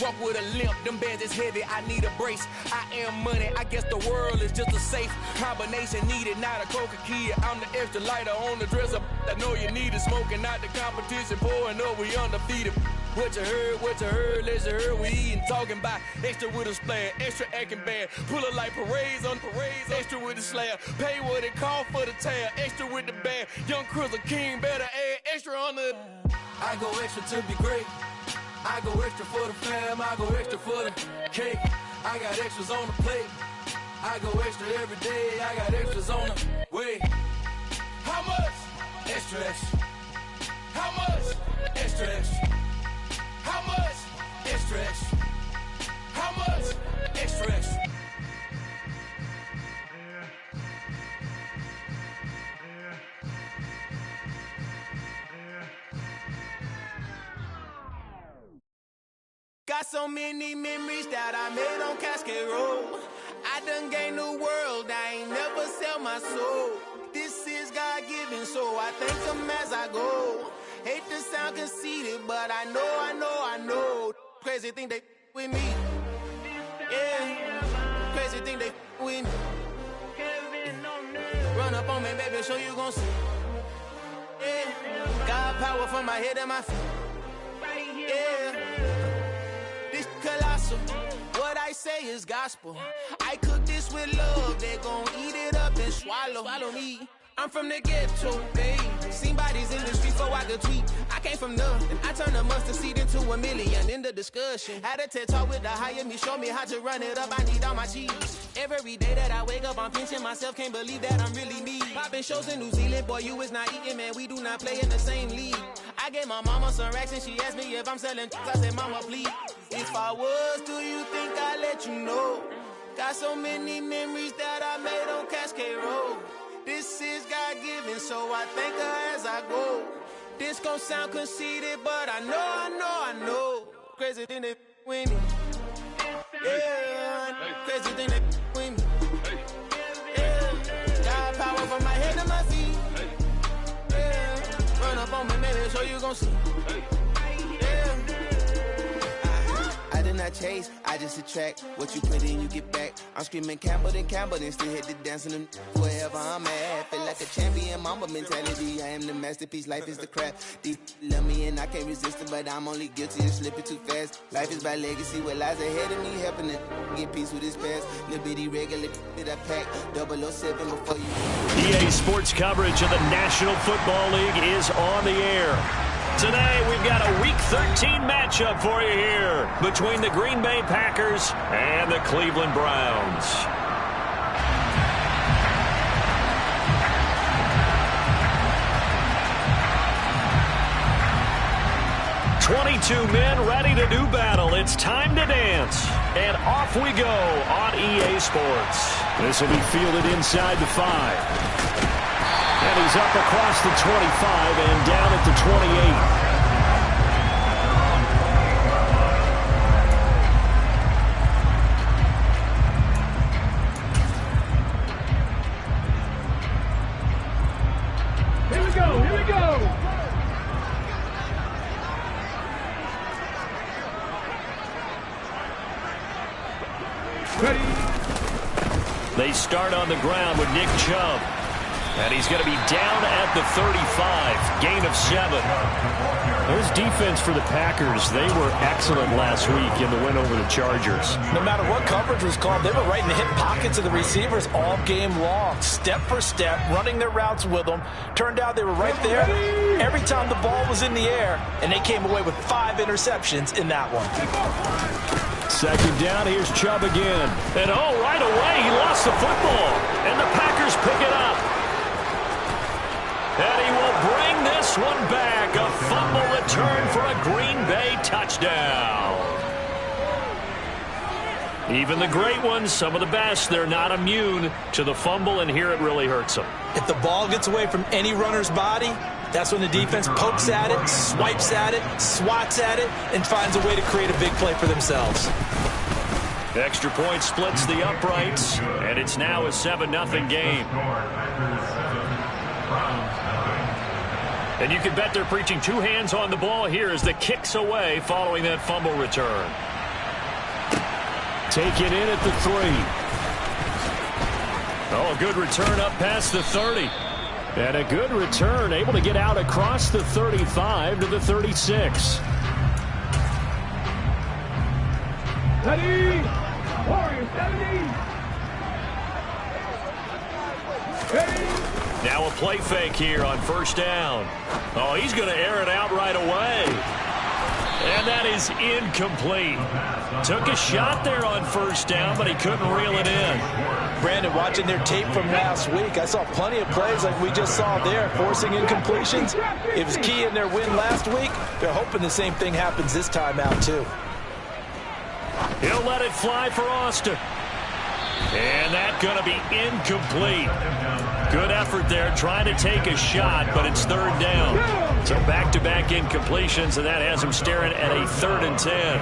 Walk with a limp, them bands is heavy, I need a brace. I am money, I guess the world is just a safe combination needed, not a coca key. I'm the extra lighter on the dresser. I know you need it, smoking out the competition, pouring up, we undefeated. What you heard, let's you heard, we eating, talking about extra with a splash, extra acting bad, pull it like parades on parades, extra with the slab, pay what it cost for the tab, extra with the bag, young Crizzle King, better add extra on the. I go extra to be great, I go extra for the fam, I go extra for the cake, I got extras on the plate, I go extra every day, I got extras on the way. How much? Extra, extra. How much? Extra, extra. How much? Extra, extra. How much? Extra, extra. Got so many memories that I made on Cascade Road. I done gained the world, I ain't never sell my soul. This is God-given, so I thank him as I go. Hate to sound conceited, but I know. Crazy thing they with me. Yeah, crazy thing they with me. Run up on me, baby, show you gon' see. Yeah, got power from my head and my feet. Yeah, this colossal. What I say is gospel. I cook this with love, they gon' eat it up and swallow me. I'm from the ghetto, babe. Seen bodies in the streets before I could tweet. I came from nothing. I turned a mustard seed into a million in the discussion. Had a TED talk with the higher me, show me how to run it up. I need all my cheese. Every day that I wake up, I'm pinching myself. Can't believe that I'm really me. Popping shows in New Zealand, boy, you is not eating, man. We do not play in the same league. I gave my mama some racks and she asked me if I'm selling. I said, mama, please. If I was, do you think I'd let you know? Got so many memories that I made on Cascade Road. This is God-given, so I thank her as I go. This gon' sound conceited, but I know. Crazy thing they with me. Yeah, crazy thing they with me. Yeah, got power from my head to my feet. Yeah, run up on me, maybe, so you gon' see. I did not chase, I just attract. What you put in, you get back. I'm screaming Campbell, then still hit the dance and them wherever I'm at. Feel like a champion, mamba mentality. I am the masterpiece, life is the crap. These love me and I can't resist it, but I'm only guilty of slipping too fast. Life is by legacy, what lies ahead of me, helping it get peace with his past. Little bitty regular that I pack, 007 before you. EA Sports coverage of the National Football League is on the air. Today, we've got a Week 13 matchup for you here between the Green Bay Packers and the Cleveland Browns. 22 men ready to do battle. It's time to dance. And off we go on EA Sports. This will be fielded inside the 5. And he's up across the 25 and down at the 28. They start on the ground with Nick Chubb. And he's going to be down at the 35. Gain of 7. There's defense for the Packers. They were excellent last week in the win over the Chargers. No matter what coverage was called, they were right in the hip pockets of the receivers all game long. Step for step, running their routes with them. Turned out they were right there every time the ball was in the air. And they came away with 5 interceptions in that one. Second down, here's Chubb again. And right away, he lost the football. And the Packers pick it up. And he will bring this one back. A fumble return for a Green Bay touchdown. Even the great ones, some of the best, they're not immune to the fumble, and here it really hurts them. If the ball gets away from any runner's body, that's when the defense pokes at it, swipes at it, swats at it, and finds a way to create a big play for themselves. Extra point splits the uprights, and it's now a 7-0 game. And you can bet they're preaching 2 hands on the ball here as the kick's away following that fumble return. taken in at the 3. Oh, a good return up past the 30. And a good return, able to get out across the 35 to the 36. Ready? Warriors, 70. Ready? Now a play fake here on first down. Oh, he's going to air it out right away. And that is incomplete. Took a shot there on first down, but he couldn't reel it in. Brandon, watching their tape from last week, I saw plenty of plays like we just saw there, forcing incompletions. It was key in their win last week. They're hoping the same thing happens this time out, too. He'll let it fly for Austin. And that's going to be incomplete. Good effort there, trying to take a shot, but it's third down. So back-to-back incompletions, and that has him staring at a 3rd and 10.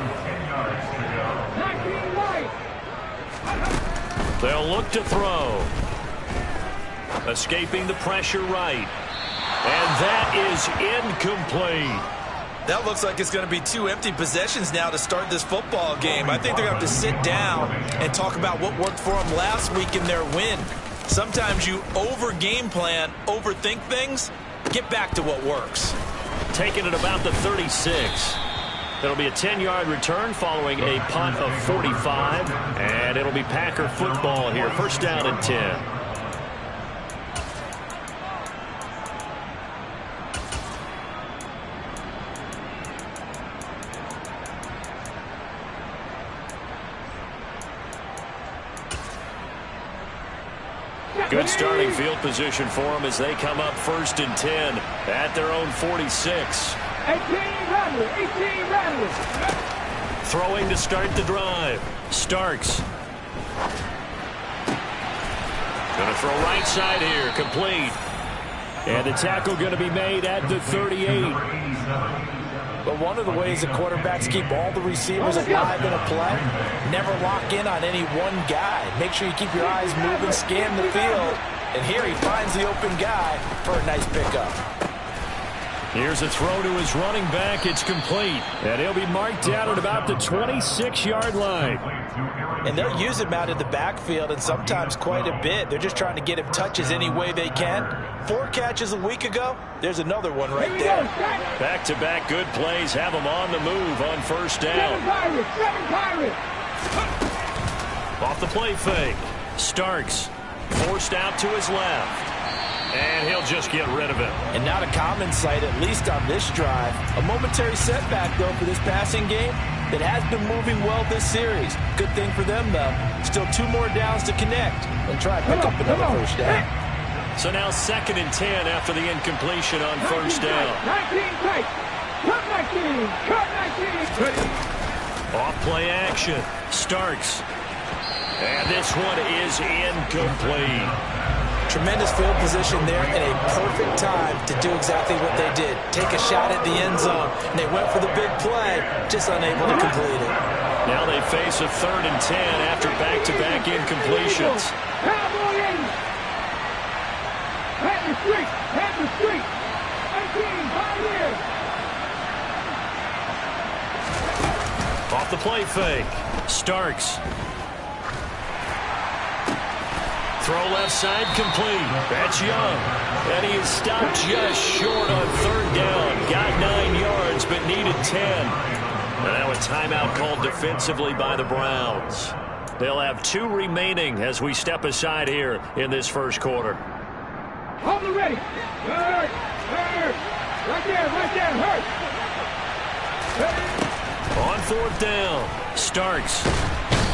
They'll look to throw. Escaping the pressure right. And that is incomplete. That looks like it's going to be 2 empty possessions now to start this football game. I think they're going to have to sit down and talk about what worked for them last week in their win. Sometimes you over-game plan, overthink things. Get back to what works. Taking it about the 36. It'll be a 10-yard return following a punt of 45. And it'll be Packer football here. First down and 10. Good starting field position for them as they come up 1st and 10 at their own 46. 18 Rattlers. Throwing to start the drive. Starks. Going to throw right side here. Complete. And the tackle going to be made at the 38. But one of the ways the quarterbacks keep all the receivers alive in a play, never lock in on any one guy. Make sure you keep your eyes moving, scan the field. And here he finds the open guy for a nice pickup. Here's a throw to his running back. It's complete. And he'll be marked down at about the 26-yard line. And they'll use him out in the backfield, and sometimes quite a bit. They're just trying to get him touches any way they can. 4 catches a week ago. There's another one right there. Back-to-back good plays have him on the move on first down. Off the play fake. Starks forced out to his left. And he'll just get rid of it. And not a common sight, at least on this drive. A momentary setback, though, for this passing game that has been moving well this series. Good thing for them, though. Still 2 more downs to connect and try to pick up another first down. So now 2nd and 10 after the incompletion on first down. 19 tight. Cut 19. Cut 19. Off play action. Starks. And this one is incomplete. Tremendous field position there and a perfect time to do exactly what they did. Take a shot at the end zone. And they went for the big play, just unable to complete it. Now they face a 3rd and 10 after back-to-back incompletions. Head the street. Head the street. 18, 5 years. Off the play fake. Starks. Throw left side complete. That's Young. And he is stopped just short on 3rd down. Got 9 yards, but needed 10. And now a timeout called defensively by the Browns. They'll have 2 remaining as we step aside here in this first quarter. Hold it ready. Hurt. Hurt. Right there. Hurt. On 4th down. Starks.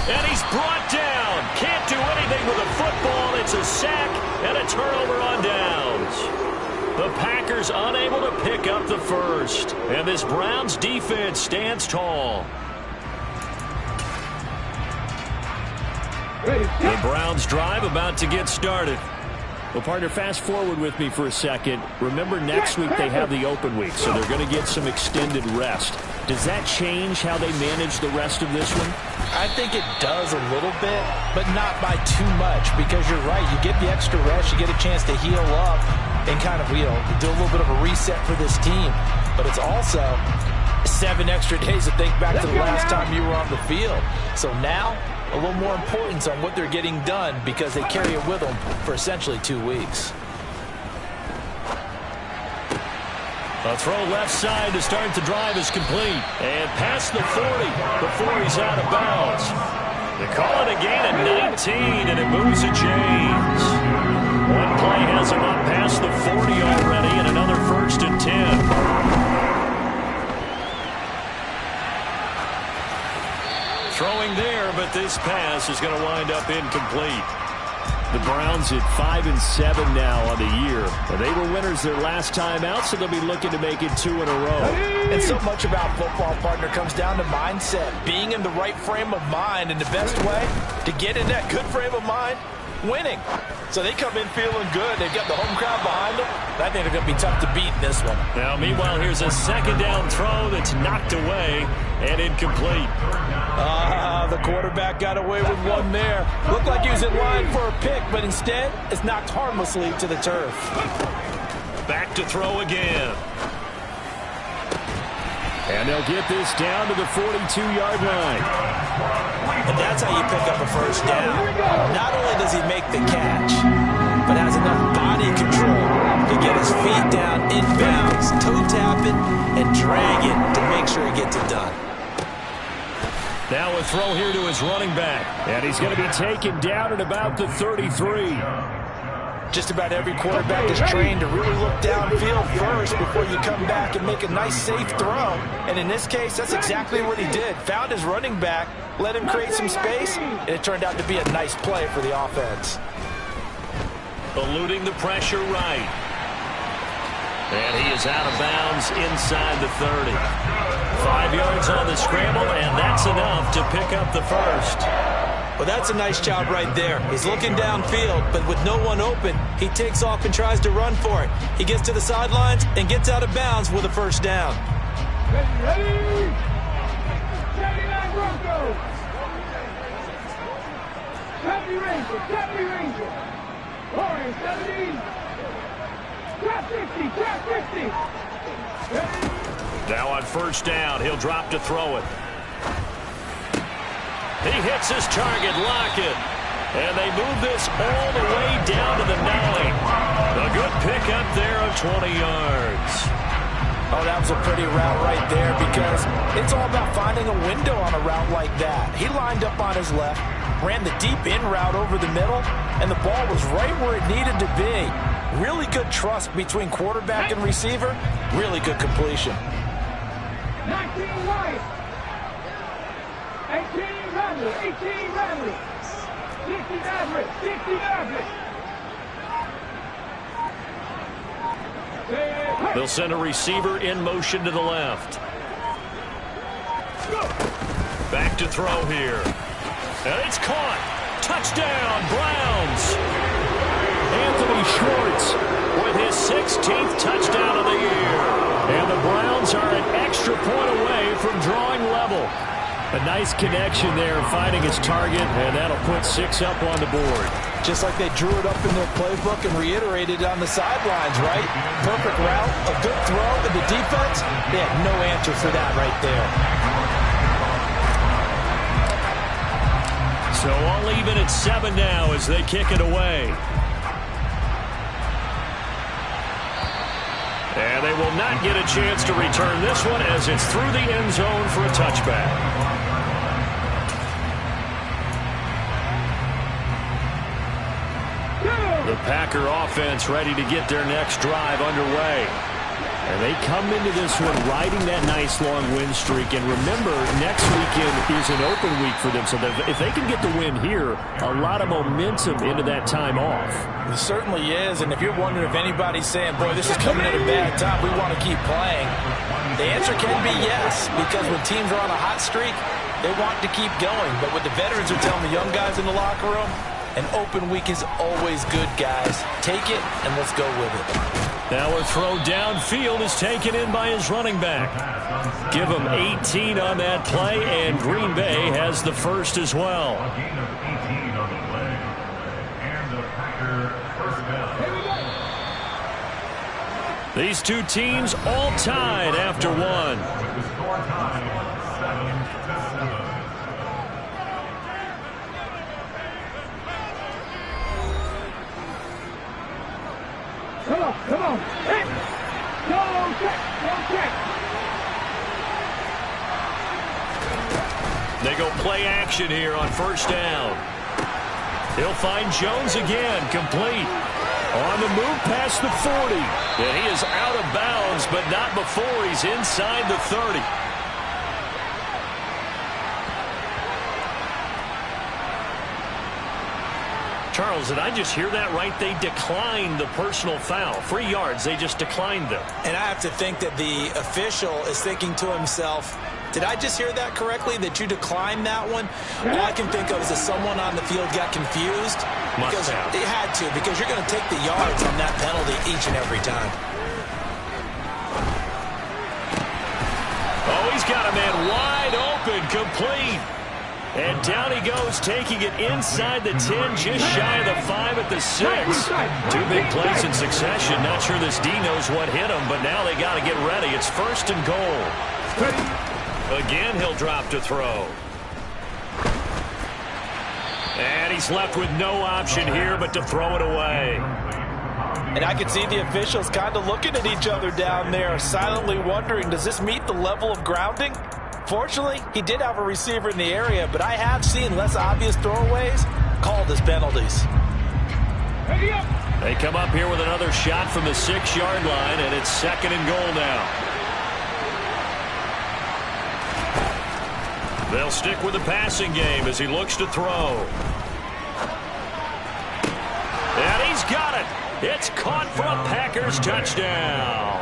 And he's brought down. Can't do anything with a football. It's a sack and a turnover on downs. The Packers unable to pick up the first. And this Browns defense stands tall. The Browns drive about to get started. Well, partner, fast forward with me for a second. Remember, next week they have the open week, so they're going to get some extended rest. Does that change how they manage the rest of this one? I think it does a little bit, but not by too much, because you're right. You get the extra rest. You get a chance to heal up and kind of, do a little bit of a reset for this team. But it's also 7 extra days to think back to the last time you were on the field. So now, a little more importance on what they're getting done because they carry it with them for essentially 2 weeks. A throw left side to start the drive is complete. And past the 40 before he's out of bounds. They call it a gain of 19, and it moves the chains. One play has him up past the 40 already, and another 1st and 10. Throwing there, but this pass is going to wind up incomplete. The Browns at 5-7 now on the year. And they were winners their last time out, so they'll be looking to make it 2 in a row. And so much about football, partner, comes down to mindset. Being in the right frame of mind, and the best way to get in that good frame of mind, winning. So they come in feeling good. They've got the home crowd behind them. I think they're going to be tough to beat in this one. Now, meanwhile, here's a 2nd down throw that's knocked away and incomplete. The quarterback got away with one there. Looked like he was in line for a pick, but instead, it's knocked harmlessly to the turf. Back to throw again. And they'll get this down to the 42-yard line. And that's how you pick up a 1st down. Not only does he make the catch, but has enough body control to get his feet down inbounds, toe tap it, and drag it to make sure he gets it done. Now a throw here to his running back. And he's going to be taken down at about the 33. Just about every quarterback is trained to really look downfield first before you come back and make a nice, safe throw. And in this case, that's exactly what he did. Found his running back, let him create some space, and it turned out to be a nice play for the offense. Eluding the pressure right. And he is out of bounds inside the 30. 5 yards on the scramble, and that's enough to pick up the 1st. Well, that's a nice job right there. He's looking downfield, but with no one open, he takes off and tries to run for it. He gets to the sidelines and gets out of bounds with a 1st down. Ready? 79 Broncos. Copy Ranger. Orange 70. Trap 50. Ready? Now on 1st down, he'll drop to throw it. He hits his target, Lockett. And they move this all the way down to the 9. A good pickup there of 20 yards. Oh, that was a pretty route right there because it's all about finding a window on a route like that. He lined up on his left, ran the deep in route over the middle, and the ball was right where it needed to be. Really good trust between quarterback and receiver. Really good completion. 19 White. 18 Radley. 60 Maverick. They'll send a receiver in motion to the left. Back to throw here. And it's caught. Touchdown, Browns. Anthony Schwartz with his 16th touchdown of the year. And the Browns are an extra point away from drawing level. A nice connection there, finding his target, and that'll put 6 up on the board. Just like they drew it up in their playbook and reiterated on the sidelines, right? Perfect route, a good throw, and the defense, they had no answer for that right there. So all even at 7 now as they kick it away. And they will not get a chance to return this one as it's through the end zone for a touchback. The Packer offense ready to get their next drive underway. And they come into this one riding that nice long win streak. And remember, next weekend is an open week for them. So if they can get the win here, a lot of momentum into that time off. It certainly is. And if you're wondering if anybody's saying, boy, this is coming at a bad time, we want to keep playing, the answer can be yes. Because when teams are on a hot streak, they want to keep going. But what the veterans are telling the young guys in the locker room, an open week is always good, guys. Take it, and let's go with it. Now a throw downfield is taken in by his running back. Give him 18 on that play, and Green Bay has the first as well. These two teams all tied after one. go. Hit. Go check. Go check. They go play action here on first down. He'll find Jones again, complete. On the move past the 40. And he is out of bounds, but not before he's inside the 30. Charles, did I just hear that right? They declined the personal foul. 3 yards, they just declined them. And I have to think that the official is thinking to himself, did I just hear that correctly, that you declined that one? All I can think of is that someone on the field got confused. Because it had to, because you're going to take the yards on that penalty each and every time. Oh, he's got a man wide open, complete. And down he goes, taking it inside the 10, just shy of the 5 at the 6. 2 big plays in succession. Not sure this D knows what hit him, but now they got to get ready. It's first and goal. Again, he'll drop to throw. And he's left with no option here but to throw it away. And I can see the officials kind of looking at each other down there, silently wondering, does this meet the level of grounding? Fortunately, he did have a receiver in the area, but I have seen less obvious throwaways called as penalties. They come up here with another shot from the 6-yard line, and it's second and goal now. They'll stick with the passing game as he looks to throw. And he's got it. It's caught for a Packers touchdown.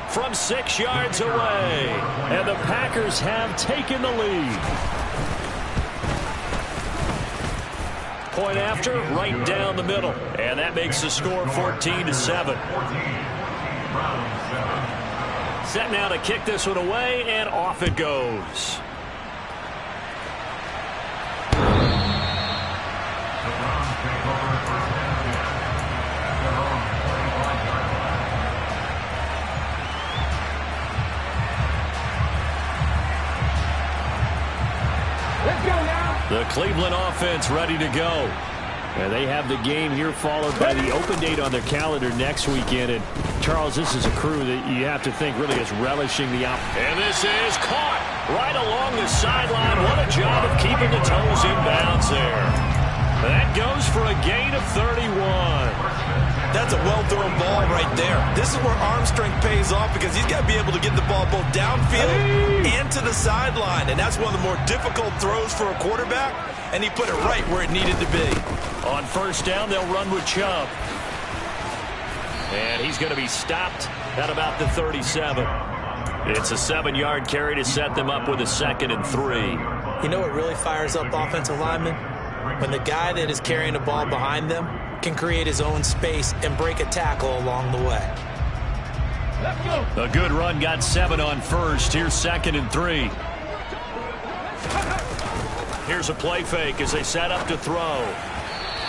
From 6 yards away. And the Packers have taken the lead. Point after, right down the middle. And that makes the score 14-7. Set now to kick this one away, and off it goes. The Cleveland offense ready to go. And they have the game here followed by the open date on their calendar next weekend. And, Charles, this is a crew that you have to think really is relishing the opportunity. And this is caught right along the sideline. What a job of keeping the toes in bounds there. That goes for a gain of 31. That's a well-thrown ball right there. This is where arm strength pays off because he's got to be able to get the ball both downfield and to the sideline. And that's one of the more difficult throws for a quarterback. And he put it right where it needed to be. On first down, they'll run with Chubb. And he's going to be stopped at about the 37. It's a 7-yard carry to set them up with a 2nd and 3. You know what really fires up offensive linemen? When the guy that is carrying the ball behind them can create his own space and break a tackle along the way. A good run, got 7 on first. Here's 2nd and 3. Here's a play fake as they set up to throw.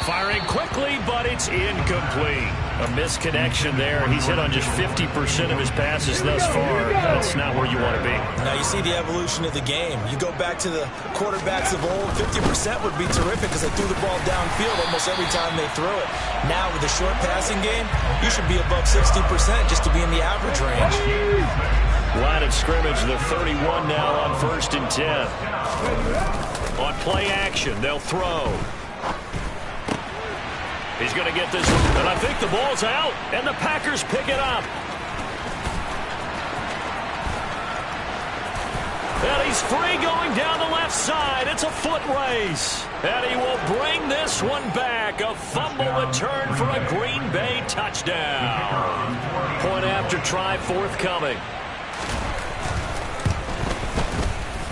Firing quickly, but it's incomplete. A misconnection there. He's hit on just 50% of his passes thus far. That's not where you want to be. Now you see the evolution of the game. You go back to the quarterbacks of old, 50% would be terrific because they threw the ball downfield almost every time they threw it. Now with the short passing game, you should be above 60% just to be in the average range. Line of scrimmage, the 31 now on 1st and 10. On play action, they'll throw. He's going to get this one, and I think the ball's out, and the Packers pick it up. And he's free going down the left side. It's a foot race. And he will bring this one back. A fumble return for a Green Bay touchdown. Point after try forthcoming.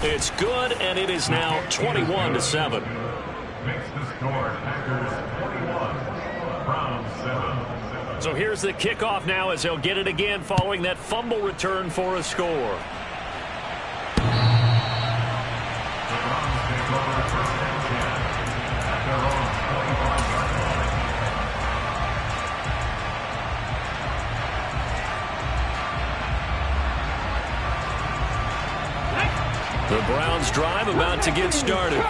It's good, and it is now 21-7. Makes the score Packers 21, Browns 7. So here's the kickoff now as they'll get it again following that fumble return for a score. The Browns take over 1st and 10 at their own 21-yard line. The Browns drive about to get started.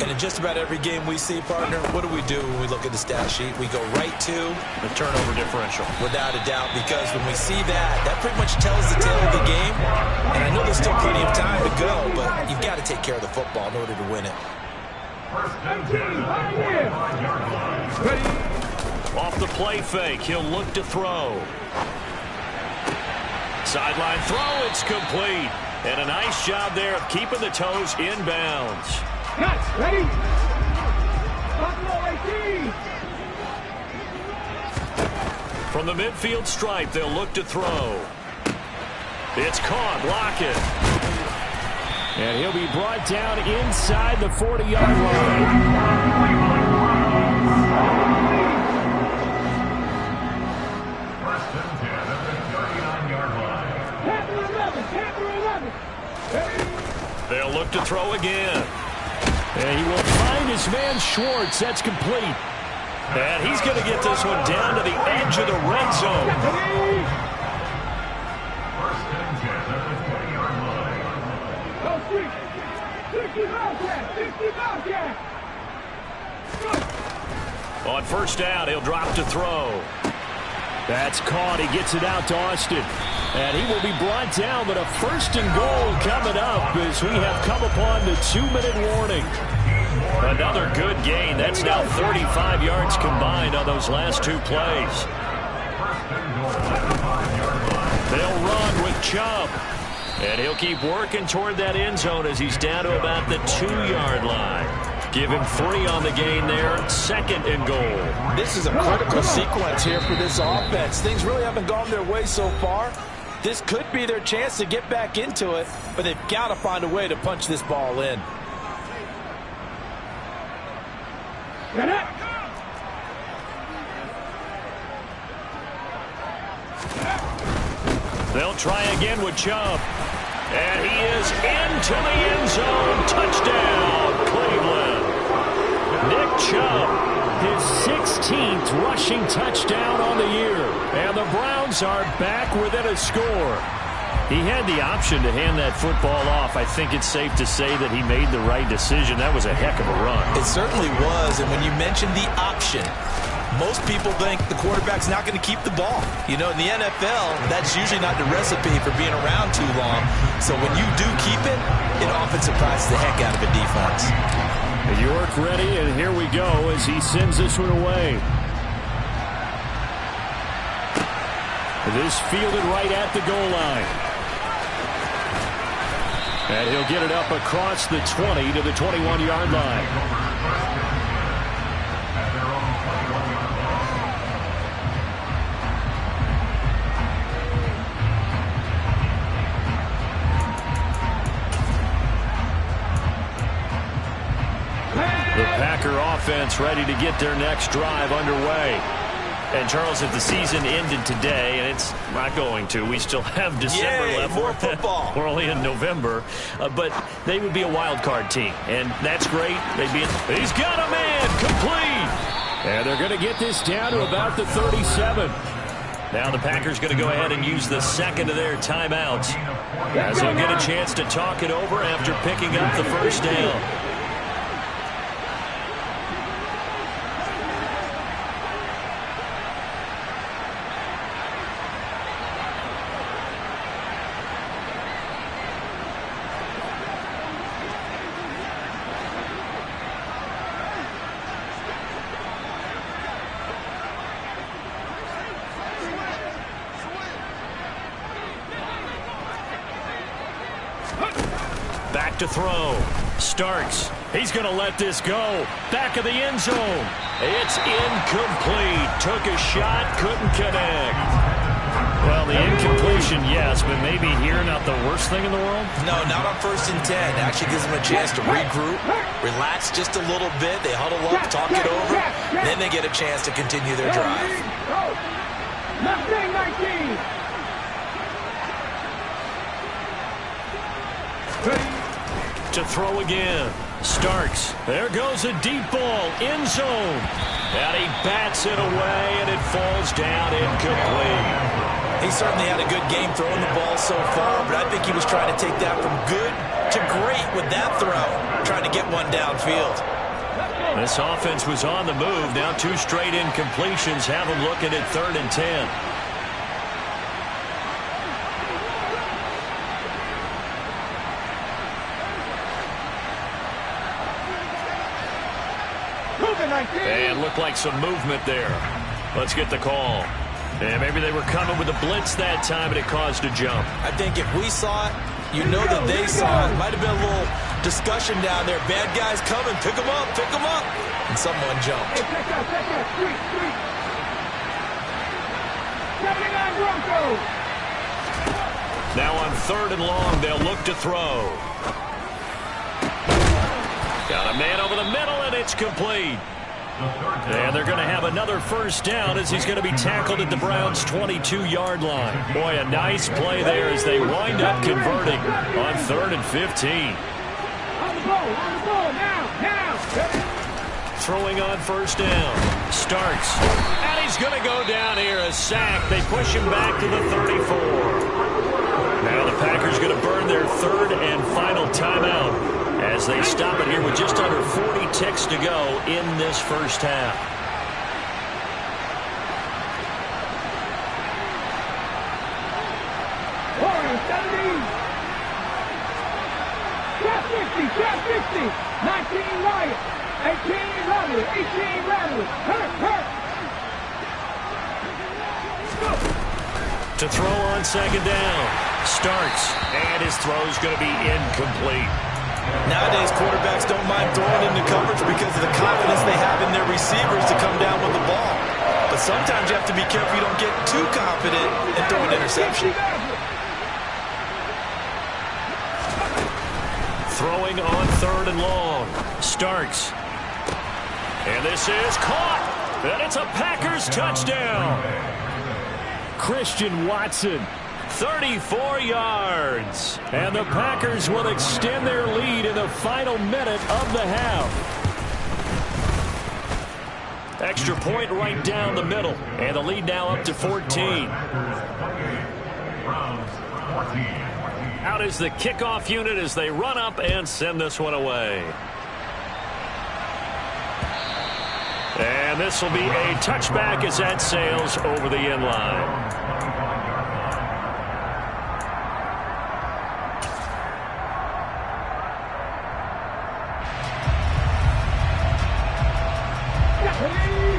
And in just about every game we see, partner, what do when we look at the stat sheet? We go right to the turnover differential. Without a doubt, because when we see that pretty much tells the tale of the game. And I know there's still plenty of time to go, but you've got to take care of the football in order to win it. Off the play fake, he'll look to throw. Sideline throw, it's complete. And a nice job there of keeping the toes inbounds. Ready? From the midfield stripe, they'll look to throw. It's caught, Lockett. And he'll be brought down inside the 40-yard line. They'll look to throw again. And he will find his man Schwartz. That's complete. And he's going to get this one down to the edge of the red zone. On first down, he'll drop to throw. That's caught. He gets it out to Austin. And he will be brought down, but a first and goal coming up as we have come upon the 2-minute warning. Another good gain. That's now 35 yards combined on those last two plays. They'll run with Chubb. And he'll keep working toward that end zone as he's down to about the 2-yard line. Give him 3 on the gain there. 2nd and goal. This is a critical sequence here for this offense. Things really haven't gone their way so far. This could be their chance to get back into it, but they've got to find a way to punch this ball in. They'll try again with Chubb. And he is into the end zone. Touchdown, Cleveland. Nick Chubb, his 16th rushing touchdown on the year. And the Browns are back within a score. He had the option to hand that football off. I think it's safe to say that he made the right decision. That was a heck of a run. It certainly was. And when you mentioned the option, most people think the quarterback's not going to keep the ball. You know, in the NFL, that's usually not the recipe for being around too long. So when you do keep it, it often surprises the heck out of a defense. York ready, and here we go as he sends this one away. This fielded right at the goal line. And he'll get it up across the 20 to the 21-yard line. The Packer offense ready to get their next drive underway. And, Charles, if the season ended today, and it's not going to, we still have December left. More football. We're only in November. But they would be a wild card team, and that's great. He's got a man complete. And they're going to get this down to about the 37. Now the Packers going to go ahead and use the second of their timeouts as they'll get a chance to talk it over after picking up the first down. Back to throw. Starks. He's going to let this go. Back of the end zone. It's incomplete. Took a shot, couldn't connect. Well, the incompletion, yes, but maybe here not the worst thing in the world? No, not on 1st and 10. Actually gives them a chance to regroup, relax just a little bit. They huddle up, talk it over, then they get a chance to continue their drive. To throw again. Starks. There goes a deep ball. End zone. And he bats it away, and it falls down incomplete. He certainly had a good game throwing the ball so far, but I think he was trying to take that from good off to great with that throw, trying to get one downfield. This offense was on the move. Now 2 straight incompletions have them looking at 3rd and 10. And looked like some movement there. Let's get the call. And maybe they were coming with a blitz that time, and it caused a jump. I think if we saw it, you know that they saw it. Might have been a little discussion down there. Bad guys coming. Pick them up. Pick them up. And someone jumped. Hey, check out. Street. 79 Broncos. Now on 3rd and long, they'll look to throw. Got a man over the middle, and it's complete. And they're going to have another first down as he's going to be tackled at the Browns' 22-yard line. Boy, a nice play there as they wind up converting on 3rd and 15. On the ball, now. Throwing on first down. Starts. And he's going to go down here, a sack. They push him back to the 34. Now the Packers going to burn their 3rd and final timeout as they stop it here with just under 40 ticks to go in this first half. Trap 50, 19 Wyatt, 18 Rattler, 18 Rattler, hurt. To throw on 2nd down. Starts, and his throw's going to be incomplete. Nowadays, quarterbacks don't mind throwing into coverage because of the confidence they have in their receivers to come down with the ball. But sometimes you have to be careful you don't get too confident and throw an interception. Throwing on 3rd and long. Starts. And this is caught. And it's a Packers touchdown. Christian Watson. 34 yards. And the Packers will extend their lead in the final minute of the half. Extra point right down the middle. And the lead now up to 14. Out is the kickoff unit as they run up and send this one away. And this will be a touchback as that sails over the end line.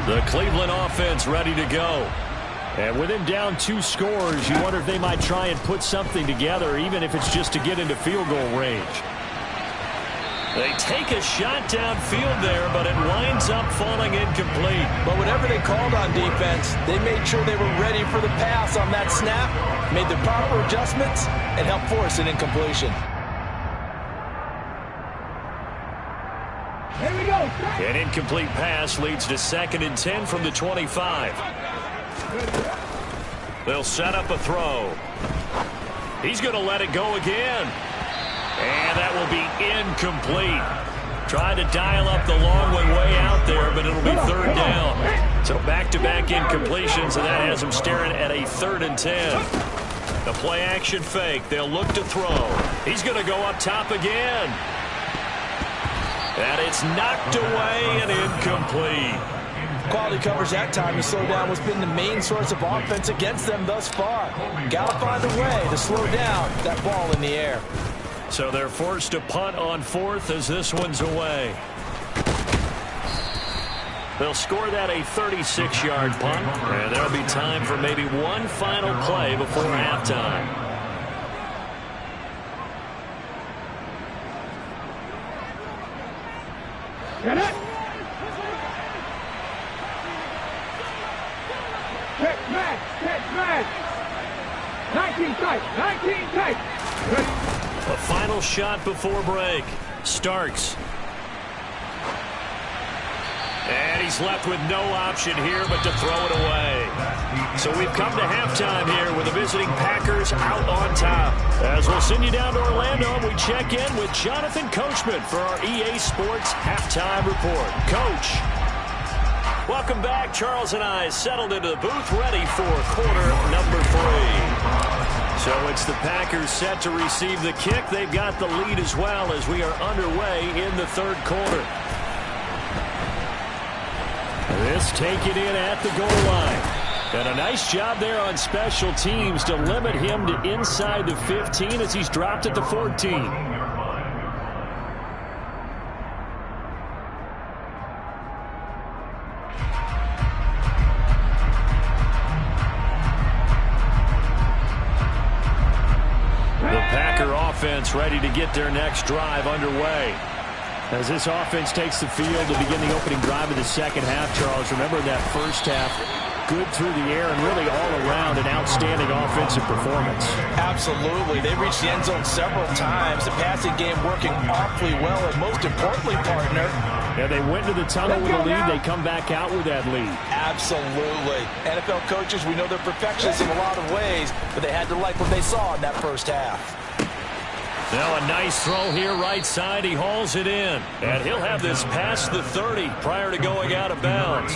The Cleveland offense ready to go. And with him down 2 scores, you wonder if they might try and put something together, even if it's just to get into field goal range. They take a shot downfield there, but it winds up falling incomplete. But whatever they called on defense, they made sure they were ready for the pass on that snap, made the proper adjustments, and helped force an incompletion. Here we go. An incomplete pass leads to 2nd and 10 from the 25. They'll set up a throw. He's going to let it go again. And that will be incomplete. Trying to dial up the long one way out there, but it'll be 3rd down. So back-to-back incompletions, and that has him staring at a 3rd and 10. The play-action fake. They'll look to throw. He's going to go up top again. And it's knocked away and incomplete. Quality coverage that time to slow down what's been the main source of offense against them thus far. Got to find a way to slow down that ball in the air. So they're forced to punt on 4th as this one's away. They'll score that a 36-yard punt, and there'll be time for maybe one final play before halftime. Get it. Catch match. 19 tight. A final shot before break. Starks. And he's left with no option here but to throw it away. So we've come to halftime here with the visiting Packers out on top. As we'll send you down to Orlando, we check in with Jonathan Coachman for our EA Sports Halftime Report. Coach. Welcome back. Charles and I settled into the booth ready for quarter number 3. So it's the Packers set to receive the kick. They've got the lead as well as we are underway in the third quarter. This taken in at the goal line. And a nice job there on special teams to limit him to inside the 15 as he's dropped at the 14. Offense ready to get their next drive underway. As this offense takes the field to begin the opening drive of the second half, Charles, remember that first half, good through the air and really all around an outstanding offensive performance. Absolutely. They reached the end zone several times. The passing game working awfully well, and most importantly, partner, yeah, they went to the tunnel with a lead. They come back out with that lead. Absolutely. NFL coaches, we know they're perfectionists in a lot of ways, but they had to like what they saw in that first half. Now a nice throw here right side. He hauls it in. And he'll have this past the 30 prior to going out of bounds.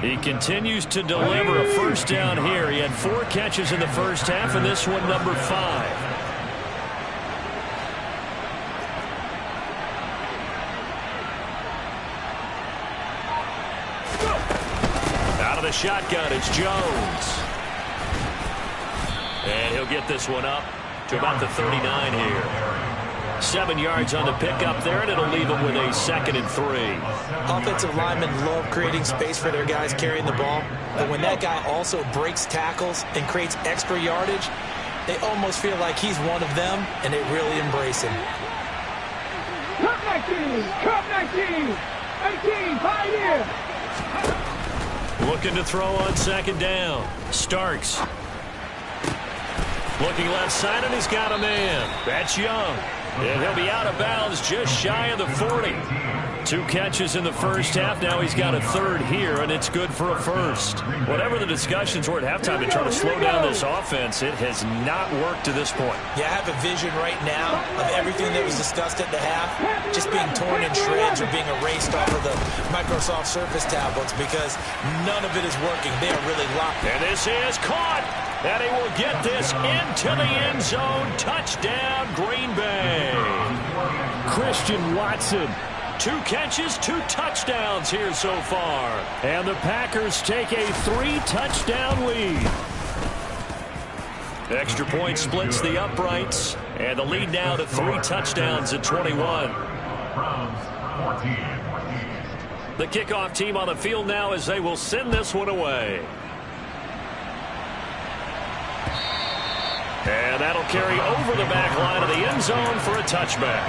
He continues to deliver a first down here. He had 4 catches in the first half, and this one number 5. Out of the shotgun, it's Jones. And he'll get this one up to about the 39 here. 7 yards on the pickup there, and it'll leave them with a 2nd and 3. Offensive linemen love creating space for their guys carrying the ball, but when that guy also breaks tackles and creates extra yardage, they almost feel like he's one of them, and they really embrace him. Come 19! Come 19! 18! 5 years! Looking to throw on second down. Starks. Looking left side, and he's got a man. That's Young. And he'll be out of bounds just shy of the 40. 2 catches in the first half. Now he's got a 3rd here, and it's good for a first. Whatever the discussions were at halftime to try to slow down this offense, it has not worked to this point. Yeah, I have a vision right now of everything that was discussed at the half just being torn in shreds or being erased off of the Microsoft Surface tablets because none of it is working. They are really locked. And this is caught. And he will get this into the end zone. Touchdown, Green Bay. Christian Watson. 2 catches, 2 touchdowns here so far. And the Packers take a 3-touchdown lead. Extra point splits the uprights. And the lead now to 3 touchdowns at 21. The kickoff team on the field now as they will send this one away. And that'll carry over the back line of the end zone for a touchback.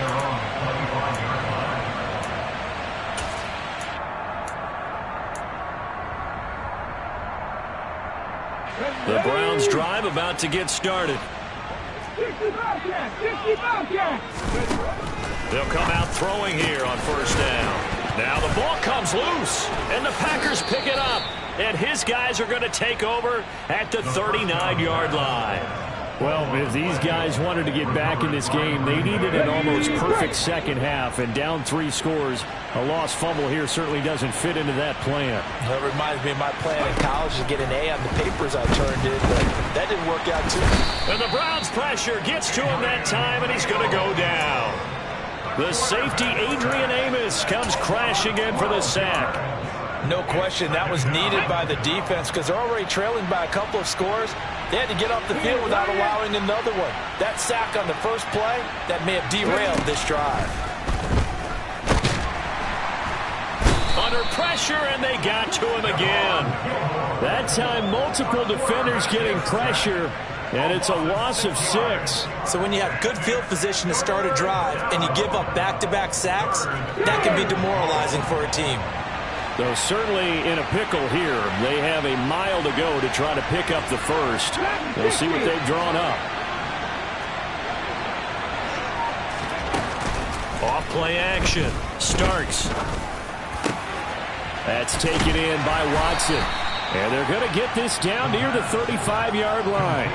The Browns drive about to get started. They'll come out throwing here on first down. Now the ball comes loose, and the Packers pick it up. And his guys are going to take over at the 39-yard line. Well, if these guys wanted to get back in this game, they needed an almost perfect second half, and down 3 scores. A lost fumble here certainly doesn't fit into that plan. That reminds me of my plan in college to get an A on the papers I turned in, but that didn't work out too. And the Browns pressure gets to him that time, and he's going to go down. The safety, Adrian Amos, comes crashing in for the sack. No question, that was needed by the defense because they're already trailing by a couple of scores. They had to get off the field without allowing another one. That sack on the first play, that may have derailed this drive. Under pressure, and they got to him again. That time, multiple defenders getting pressure, and it's a loss of 6. So when you have good field position to start a drive and you give up back-to-back sacks, that can be demoralizing for a team. Though certainly in a pickle here. They have a mile to go to try to pick up the first. We'll see what they've drawn up. Off play action. Starks. That's taken in by Watson. And they're going to get this down near the 35-yard line.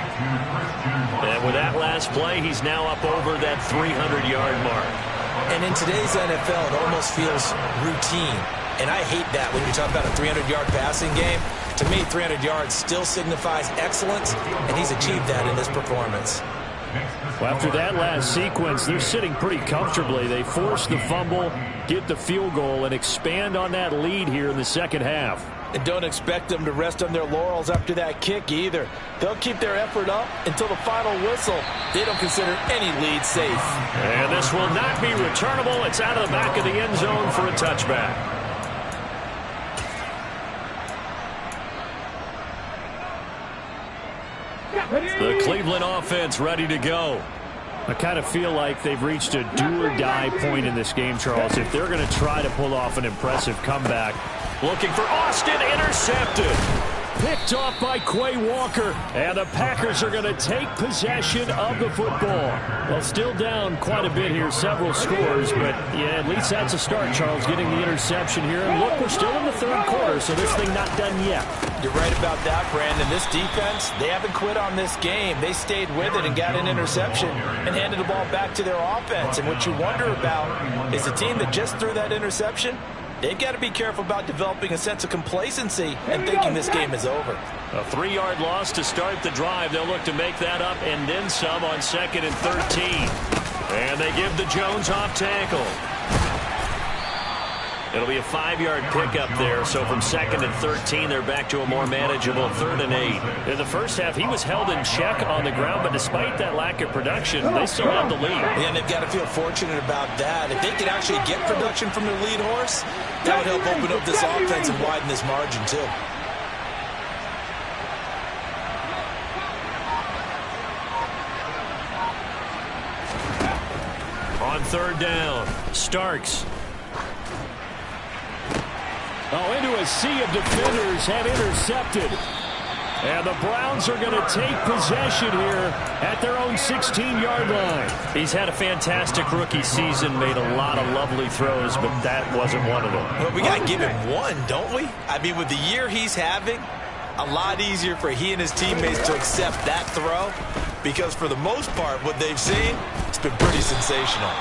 And with that last play, he's now up over that 300-yard mark. And in today's NFL, it almost feels routine. And I hate that when you talk about a 300-yard passing game. To me, 300 yards still signifies excellence, and he's achieved that in this performance. Well, after that last sequence, they're sitting pretty comfortably. They force the fumble, get the field goal, and expand on that lead here in the second half. And don't expect them to rest on their laurels after that kick either. They'll keep their effort up until the final whistle. They don't consider any lead safe. And this will not be returnable. It's out of the back of the end zone for a touchback. The Cleveland offense ready to go. I kind of feel like they've reached a do-or-die point in this game, Charles. If they're going to try to pull off an impressive comeback. Looking for Austin, intercepted. Picked off by Quay Walker. And the Packers are going to take possession of the football. Well, still down quite a bit here, several scores. But, yeah, at least that's a start, Charles, getting the interception here. And look, we're still in the third quarter, so this thing not done yet. You're right about that, Brandon. This defense, they haven't quit on this game. They stayed with it and got an interception and handed the ball back to their offense. And what you wonder about is the team that just threw that interception, they've got to be careful about developing a sense of complacency and thinking this game is over. A 3-yard loss to start the drive. They'll look to make that up and then some on 2nd and 13. And they give the Jones off tackle. It'll be a 5-yard pickup there. So from 2nd and 13, they're back to a more manageable 3rd and 8. In the first half, he was held in check on the ground, but despite that lack of production, they still have the lead. Yeah, and they've got to feel fortunate about that. If they could actually get production from their lead horse, that would help open up this offense and widen this margin, too. On 3rd down, Starks. Oh, into a sea of defenders, have intercepted. And the Browns are going to take possession here at their own 16-yard line. He's had a fantastic rookie season, made a lot of lovely throws, but that wasn't one of them. Well, we got to give him one, don't we? I mean, with the year he's having, a lot easier for he and his teammates to accept that throw, because for the most part, what they've seen, it's been pretty sensational.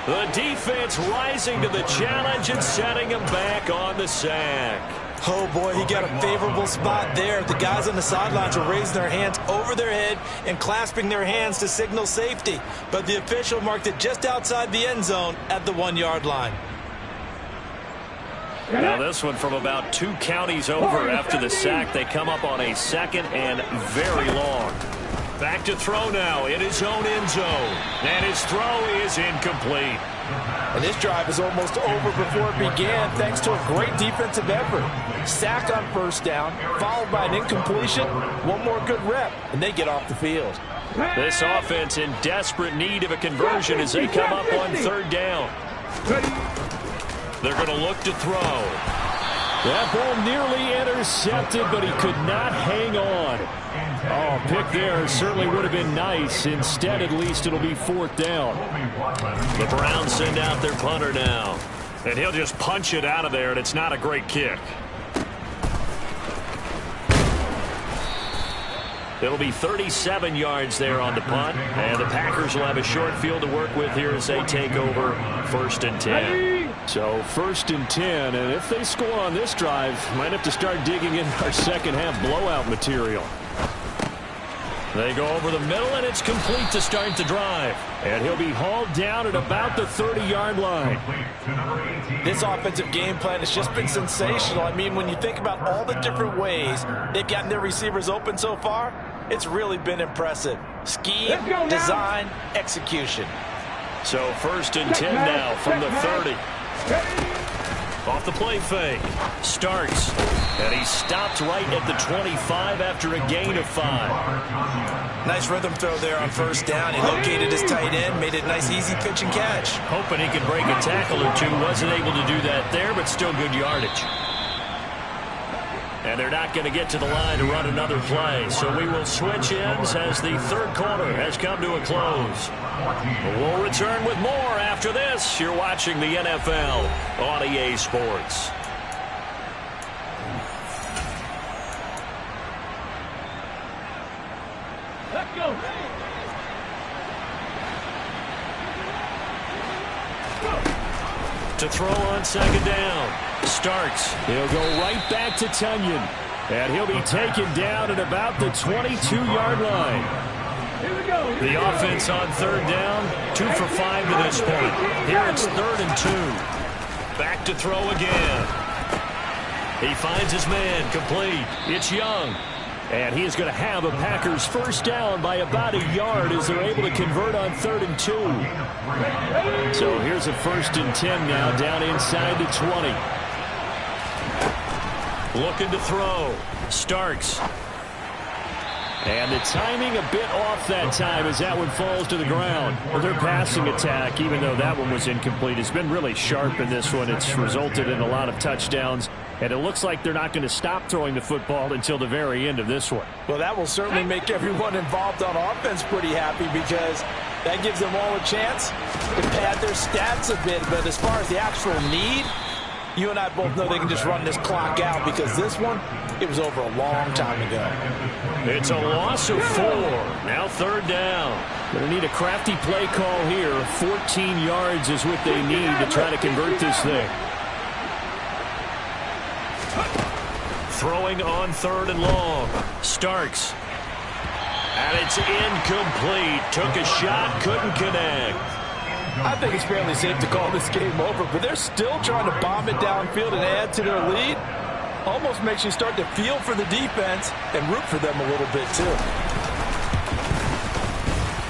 The defense rising to the challenge and setting him back on the sack. Oh, boy, he got a favorable spot there. The guys on the sidelines were raising their hands over their head and clasping their hands to signal safety. But the official marked it just outside the end zone at the 1-yard line. Now this one from about 2 counties over after the sack. They come up on a 2nd and very long. Back to throw now in his own end zone. And his throw is incomplete. And this drive is almost over before it began thanks to a great defensive effort. Sack on 1st down, followed by an incompletion. One more good rep, and they get off the field. This offense in desperate need of a conversion as they come up on 3rd down. They're going to look to throw. That ball nearly intercepted, but he could not hang on. Oh, pick there certainly would have been nice. Instead, at least it'll be 4th down. The Browns send out their punter now. And he'll just punch it out of there, and it's not a great kick. It'll be 37 yards there on the punt. And the Packers will have a short field to work with here as they take over 1st and 10. So 1st and 10, and if they score on this drive, might have to start digging in our second half blowout material. They go over the middle, and it's complete to start the drive. And he'll be hauled down at about the 30-yard line. This offensive game plan has just been sensational. I mean, when you think about all the different ways they've gotten their receivers open so far, it's really been impressive. Scheme, design, execution. So 1st and 10 now from the 30. Off the play fake. Starks. And he stopped right at the 25 after a gain of 5. Nice rhythm throw there on 1st down. He located his tight end, made it a nice easy pitch and catch. Hoping he could break a tackle or two. Wasn't able to do that there, but still good yardage. And they're not going to get to the line to run another play. So we will switch ends as the 3rd quarter has come to a close. We'll return with more after this. You're watching the NFL on EA Sports. Let's go. To throw on 2nd down. Starks. He'll go right back to Tunyon. And he'll be taken down at about the 22-yard line. The offense on third down, 2 for 5 to this point. Here it's 3rd and 2. Back to throw again. He finds his man, complete. It's Young. And he is going to have a Packers first down by about a yard as they're able to convert on 3rd and 2. So here's a 1st and 10 now down inside the 20. Looking to throw. Starks. And the timing a bit off that time as that one falls to the ground. Well, their passing attack, even though that one was incomplete, has been really sharp in this one. It's resulted in a lot of touchdowns. And it looks like they're not going to stop throwing the football until the very end of this one. Well, that will certainly make everyone involved on offense pretty happy because that gives them all a chance to pad their stats a bit. But as far as the actual need, you and I both know they can just run this clock out because this one, it was over a long time ago. It's a loss of 4. Now 3rd down. Going to need a crafty play call here. 14 yards is what they need to try to convert this thing. Throwing on 3rd and long. Starks. And it's incomplete. Took a shot, couldn't connect. I think it's fairly safe to call this game over, but they're still trying to bomb it downfield and add to their lead. Almost makes you start to feel for the defense and root for them a little bit, too.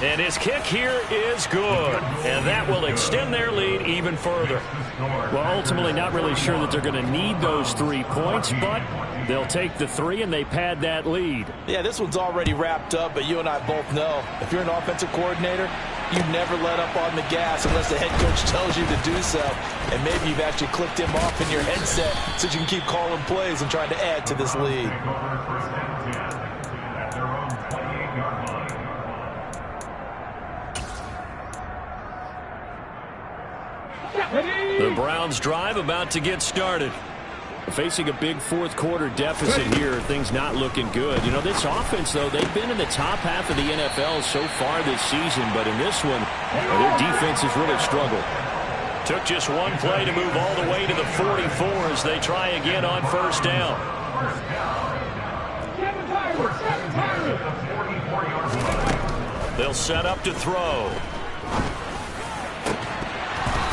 And his kick here is good. And that will extend their lead even further. Well, ultimately not really sure that they're going to need those 3 points, but they'll take the 3 and they pad that lead. Yeah, this one's already wrapped up, but you and I both know if you're an offensive coordinator, you never let up on the gas unless the head coach tells you to do so. And maybe you've actually clicked him off in your headset so you can keep calling plays and trying to add to this lead. The Browns drive about to get started. Facing a big fourth-quarter deficit here, things not looking good. You know, this offense, though, they've been in the top half of the NFL so far this season, but in this one, their defense has really struggled. Took just one play to move all the way to the 44 as they try again on 1st down. They'll set up to throw.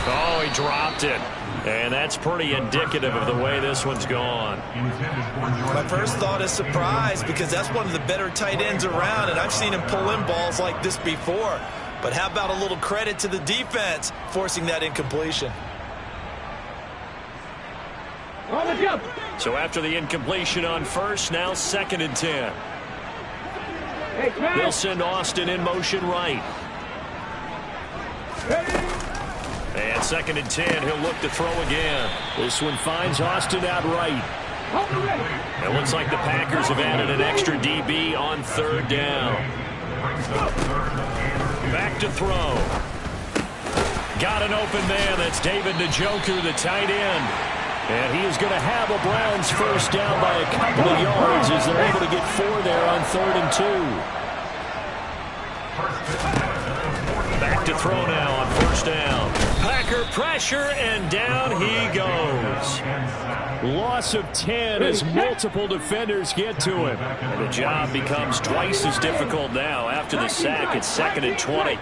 Oh, he dropped it. And that's pretty indicative of the way this one's gone. My first thought is surprise because that's one of the better tight ends around, and I've seen him pull in balls like this before. But how about a little credit to the defense forcing that incompletion? So after the incompletion on 1st, now 2nd and 10. They'll send Austin in motion right. And 2nd and 10, he'll look to throw again. This one finds Austin out right. It looks like the Packers have added an extra DB on 3rd down. Back to throw. Got an open man. That's David Njoku, the tight end. And he is going to have a Browns first down by a couple of yards as they're able to get 4 there on 3rd and 2. Back to throw now on 1st down. Packer pressure, and down he goes. Loss of 10 as multiple defenders get to him. And the job becomes twice as difficult now after the sack. It's 2nd and 20.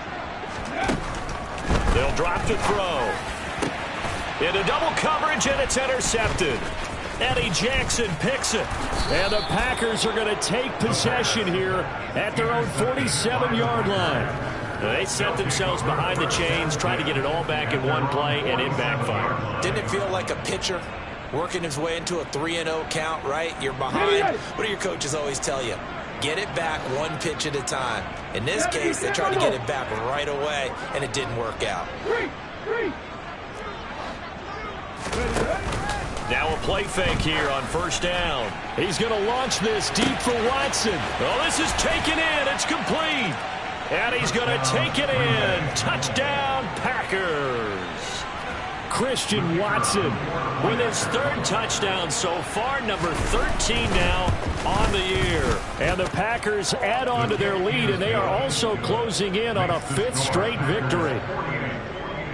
They'll drop to throw. Into double coverage, and it's intercepted. Eddie Jackson picks it. And the Packers are going to take possession here at their own 47-yard line. They set themselves behind the chains, trying to get it all back in one play, and it backfired. Didn't it feel like a pitcher working his way into a 3-0 count, right? You're behind. What do your coaches always tell you? Get it back one pitch at a time. In this case, they tried to get it back right away, and it didn't work out. Now a play fake here on 1st down. He's going to launch this deep for Watson. Oh, this is taken in. It's complete. And he's going to take it in. Touchdown, Packers. Christian Watson with his 3rd touchdown so far, number 13 now on the year. And the Packers add on to their lead, and they are also closing in on a 5th straight victory.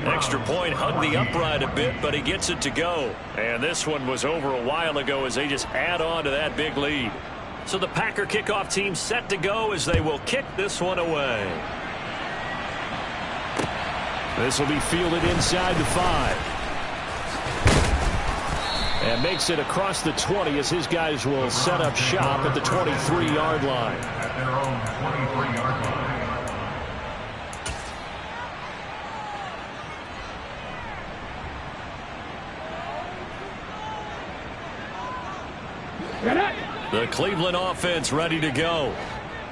Extra point hugged the upright a bit, but he gets it to go. And this one was over a while ago as they just add on to that big lead. So the Packer kickoff team set to go as they will kick this one away. This will be fielded inside the 5. And makes it across the 20 as his guys will set up shop at the 23-yard line. At their own 23-yard line. The Cleveland offense ready to go.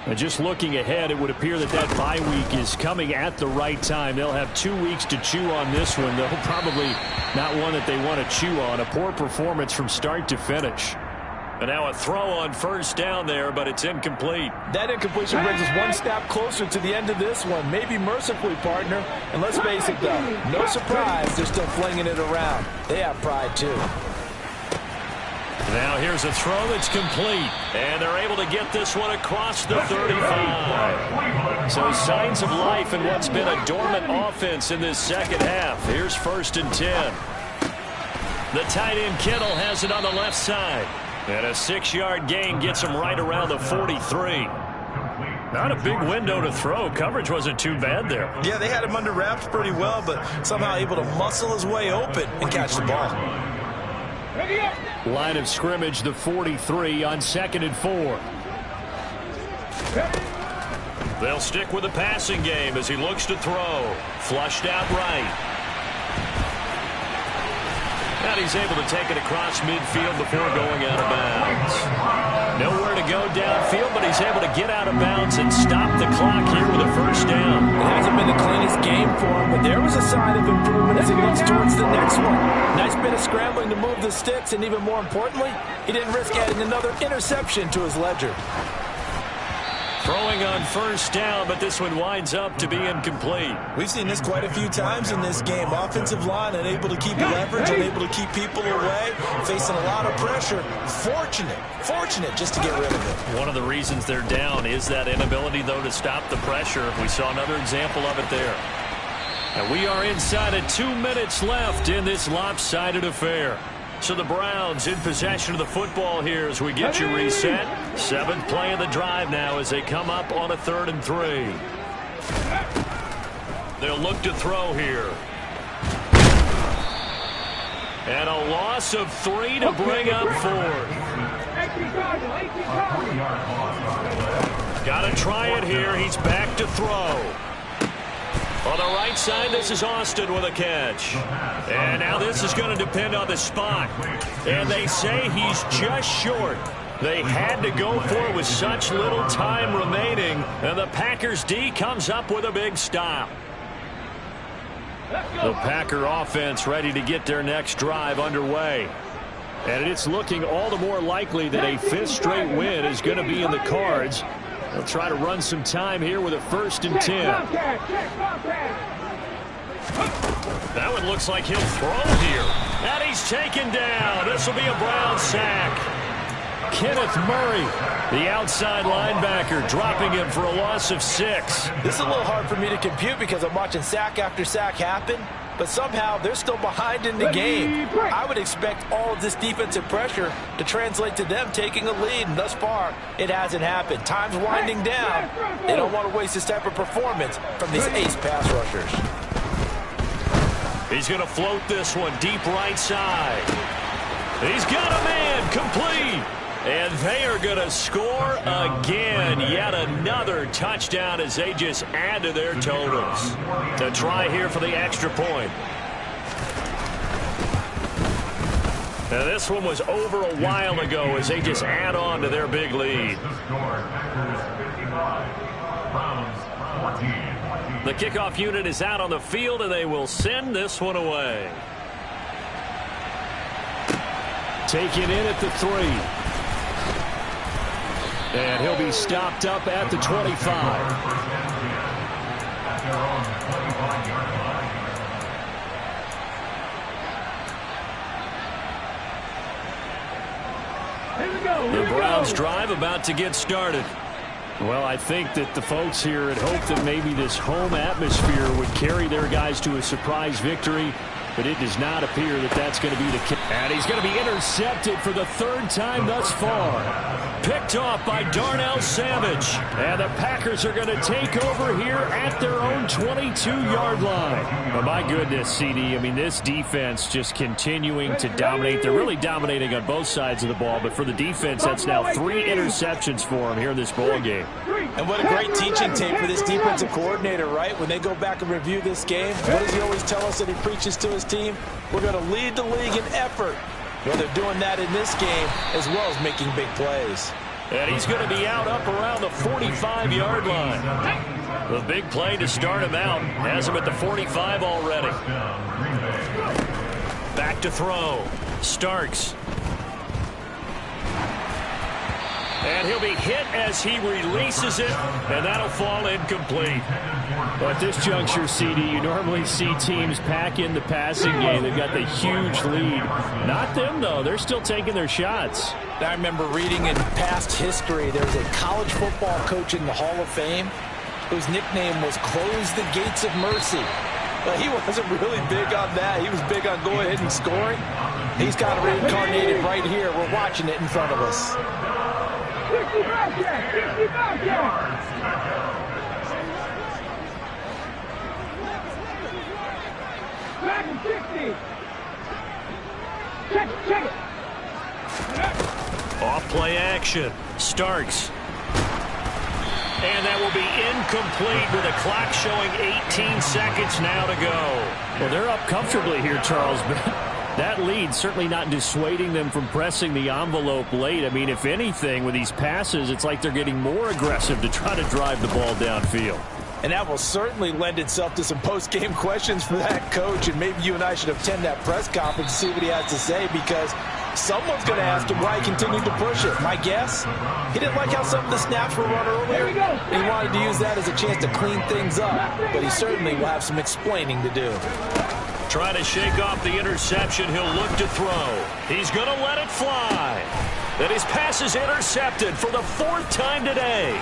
And just looking ahead, it would appear that that bye week is coming at the right time. They'll have 2 weeks to chew on this one. They'll probably not one that they want to chew on. A poor performance from start to finish. And now a throw on first down there, but it's incomplete. That incompletion brings us one step closer to the end of this one. Maybe mercifully, partner. And let's face it, though, no surprise they're still flinging it around. They have pride, too. Now here's a throw that's complete. And they're able to get this one across the 35. So signs of life in what's been a dormant offense in this second half. Here's 1st and 10. The tight end Kittle has it on the left side. And a 6-yard gain gets him right around the 43. Not a big window to throw. Coverage wasn't too bad there. Yeah, they had him under wraps pretty well, but somehow able to muscle his way open and catch the ball. Line of scrimmage, the 43 on 2nd and 4. They'll stick with the passing game as he looks to throw. Flushed out right. And he's able to take it across midfield before going out of bounds. Nowhere to go downfield, but he's able to get out of bounds and stop the clock here with a first down. It hasn't been the cleanest game for him, but there was a sign of improvement as he looks towards the next one. Nice bit of scrambling to move the sticks, and even more importantly, he didn't risk adding another interception to his ledger. Throwing on first down, but this one winds up to be incomplete. We've seen this quite a few times in this game. Offensive line unable to keep leverage, unable to keep people away, facing a lot of pressure. Fortunate just to get rid of it. One of the reasons they're down is that inability, though, to stop the pressure. We saw another example of it there. And we are inside of 2 minutes left in this lopsided affair. So the Browns in possession of the football here as we get you reset. 7th play of the drive now as they come up on a 3rd and 3. They'll look to throw here. And a loss of 3 to bring up 4th. Got to try it here. He's back to throw. On the right side, this is Austin with a catch. And now this is going to depend on the spot. And they say he's just short. They had to go for it with such little time remaining. And the Packers D comes up with a big stop. The Packer offense ready to get their next drive underway. And it's looking all the more likely that a 5th straight win is going to be in the cards. They'll try to run some time here with a 1st and 10. That one looks like he'll throw here. And he's taken down. This will be a Brown sack. Kenneth Murray, the outside linebacker, dropping him for a loss of 6. This is a little hard for me to compute because I'm watching sack after sack happen, but somehow they're still behind in the game. I would expect all of this defensive pressure to translate to them taking a lead, and thus far, it hasn't happened. Time's winding down. They don't want to waste this type of performance from these ace pass rushers. He's going to float this one deep right side. He's got a man, complete. And they are going to score again. Yet another touchdown as they just add to their totals. To try here for the extra point. Now this one was over a while ago as they just add on to their big lead. The kickoff unit is out on the field and they will send this one away. Taken in at the 3. And he'll be stopped up at the 25. The Browns drive about to get started. Well, I think that the folks here had hoped that maybe this home atmosphere would carry their guys to a surprise victory, but it does not appear that that's going to be the case. And he's going to be intercepted for the third time thus far. Picked off by Darnell Savage. And the Packers are going to take over here at their own 22-yard line. But my goodness, CD, I mean, this defense just continuing to dominate. They're really dominating on both sides of the ball, but for the defense, that's now 3 interceptions for them here in this ball game. And what a great teaching tape for this defensive coordinator, right? When they go back and review this game, what does he always tell us that he preaches to his team? We're going to lead the league in effort. Well, they're doing that in this game as well as making big plays. And he's going to be out up around the 45-yard line. The big play to start him out has him at the 45 already. Back to throw. Starks. And he'll be hit as he releases it, and that'll fall incomplete. But at this juncture, CD, you normally see teams pack in the passing game. They've got the huge lead. Not them, though. They're still taking their shots. I remember reading in past history, there was a college football coach in the Hall of Fame whose nickname was Close the Gates of Mercy. But he wasn't really big on that. He was big on go ahead and scoring. He's kind of reincarnated right here. We're watching it in front of us. 65 yards. Back to 60. Check it. Off play action. Starks. And that will be incomplete with a clock showing 18 seconds now to go. Well, they're up comfortably here, Charles, but that lead certainly not dissuading them from pressing the envelope late. I mean, if anything, with these passes, it's like they're getting more aggressive to try to drive the ball downfield. And that will certainly lend itself to some post-game questions for that coach. And maybe you and I should attend that press conference to see what he has to say, because someone's going to ask him why he continued to push it. My guess, he didn't like how some of the snaps were run earlier, and he wanted to use that as a chance to clean things up. But he certainly will have some explaining to do. Trying to shake off the interception, he'll look to throw. He's going to let it fly. And his pass is intercepted for the 4th time today.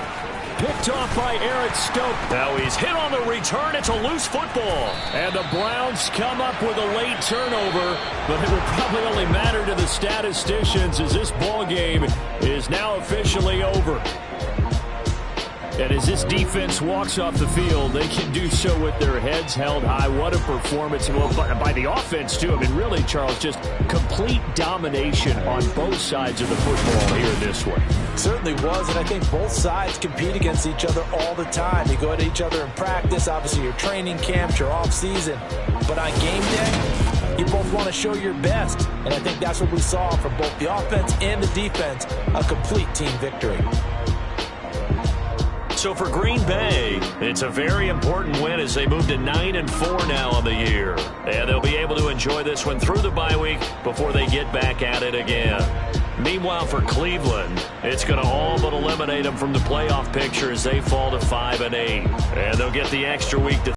Picked off by Eric Stoke. Now he's hit on the return. It's a loose football. And the Browns come up with a late turnover, but it will probably only matter to the statisticians as this ball game is now officially over. And as this defense walks off the field, they can do so with their heads held high. What a performance. Well, by the offense, too. I mean, really, Charles, just complete domination on both sides of the football here this one. Certainly was, and I think both sides compete against each other all the time. You go at each other in practice, obviously your training camps, your off-season. But on game day, you both want to show your best. And I think that's what we saw from both the offense and the defense, a complete team victory. So for Green Bay, it's a very important win as they move to 9-4 now on the year. And they'll be able to enjoy this one through the bye week before they get back at it again. Meanwhile, for Cleveland, it's going to all but eliminate them from the playoff picture as they fall to 5-8. And they'll get the extra week to